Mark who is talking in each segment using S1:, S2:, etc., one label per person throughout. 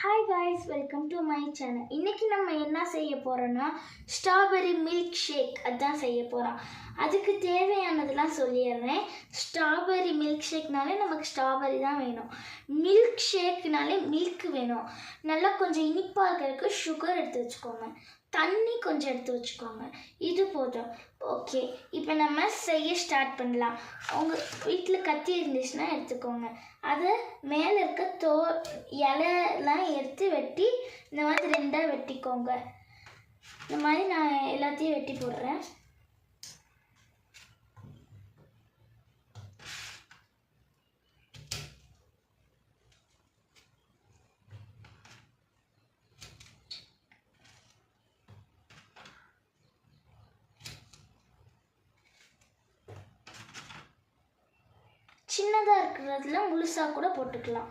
S1: Hi guys, welcome to my channel. இன்றைக்கி நம்ம என்ன செய்ய போகிறோன்னா ஸ்ட்ராபெரி மில்க் ஷேக் அதுதான் செய்ய போகிறோம். அதுக்கு தேவையானதெல்லாம் சொல்லிடுறேன். ஸ்ட்ராபெரி மில்க் ஷேக்னாலே நமக்கு ஸ்ட்ராபெரி தான் வேணும். மில்க் ஷேக்னாலே மில்க் வேணும். நல்லா கொஞ்சம் இனிப்பாக இருக்கிறதுக்கு சுகர் எடுத்து வச்சுக்கோங்க, தண்ணி கொஞ்சம் எடுத்து வச்சுக்கோங்க. இது போதும். ஓகே, இப்போ நம்ம செய்ய ஸ்டார்ட் பண்ணலாம். உங்கள் வீட்டில் கத்தி இருந்துச்சுன்னா எடுத்துக்கோங்க. அதை மேலே இருக்க இலையெல்லாம் எடுத்து வெட்டி இந்த மாதிரி ரெண்டாக வெட்டிக்கோங்க. இந்த மாதிரி நான் எல்லாத்தையும் வெட்டி போடுறேன். சின்னதாக இருக்கிறதுல முழுசாக கூட போட்டுக்கலாம்.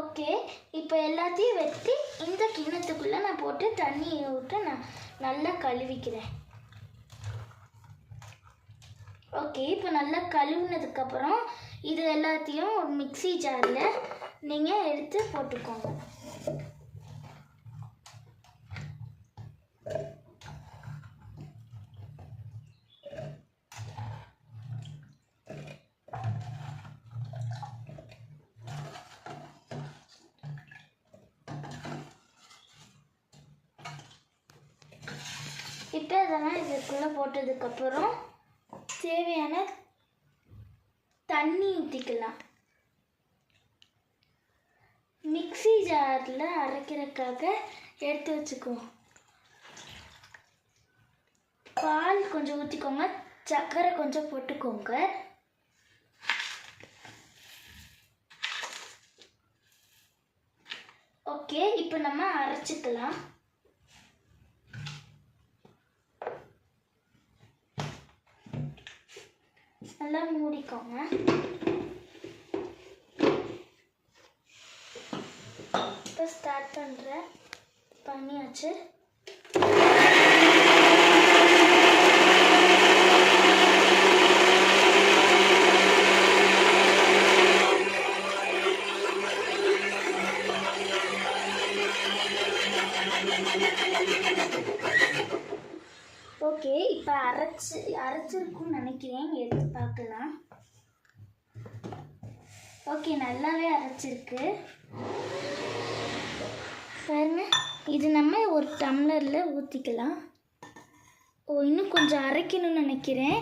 S1: ஓகே, இப்போ எல்லாத்தையும் வெட்டி இந்த கிண்ணத்துக்குள்ளே நான் போட்டு தண்ணி விட்டு நான் நல்லா கழுவிக்கிறேன். ஓகே, இப்போ நல்லா கழுவுனதுக்கப்புறம் இது எல்லாத்தையும் ஒரு மிக்ஸி ஜாரில் நீங்கள் எடுத்து போட்டுக்கோங்க. இப்போ இதெல்லாம் இதுக்குள்ளே போட்டதுக்கப்புறம் தேவையான தண்ணி ஊற்றிக்கலாம். மிக்ஸி ஜாரில் அரைக்கிறதுக்காக எடுத்து வச்சுக்குவோம். பால் கொஞ்சம் ஊற்றிக்கோங்க, சர்க்கரை கொஞ்சம் போட்டுக்கோங்க. ஓகே, இப்போ நம்ம அரைச்சிக்கலாம். நல்லா மூடிக்கோங்க. இப்போ ஸ்டார்ட் பண்ணுறேன். பண்ணியாச்சு. ஓகே, இப்போ அரைச்சிருக்குன்னு நினைக்கிறேன். எடுத்து பார்க்கலாம். ஓகே, நல்லாவே அரைச்சிருக்கு பாருங்க. இது நம்ம ஒரு டம்ளரில் ஊற்றிக்கலாம். இன்னும் கொஞ்சம் அரைக்கணும்னு நினைக்கிறேன்.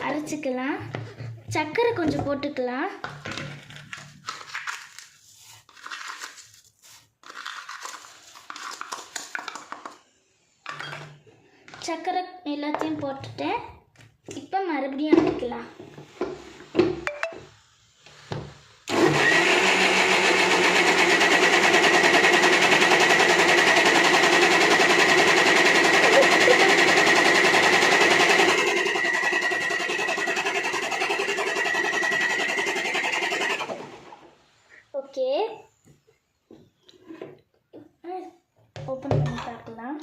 S1: அரைச்சிக்கலாம். சர்க்கரை கொஞ்சம் போட்டுக்கலாம். சர்க்கரை எல்லாத்தையும் போட்டுட்டேன். இப்போ மறுபடியும் அரைக்கலாம். ஓகே, ஓப்பன் பண்ணி பார்க்கலாம்.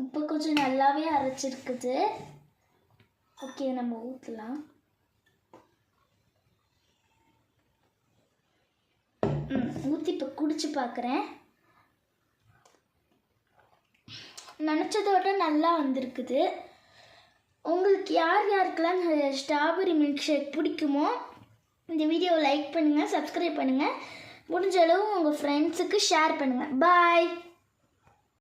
S1: இப்போ கொஞ்சம் நல்லாவே அரைச்சிருக்குது. ஓகே, நம்ம ஊற்றலாம். ஊற்றி இப்போ குடிச்சு பார்க்குறேன். நினச்சதோட நல்லா வந்திருக்குது. உங்களுக்கு யாருக்கெல்லாம் ஸ்ட்ராபெரி மில்க் ஷேக் பிடிக்குமோ இந்த வீடியோவை லைக் பண்ணுங்கள், சப்ஸ்கிரைப் பண்ணுங்கள், முடிஞ்ச அளவு உங்கள் ஃப்ரெண்ட்ஸுக்கு ஷேர் பண்ணுங்கள். பாய்.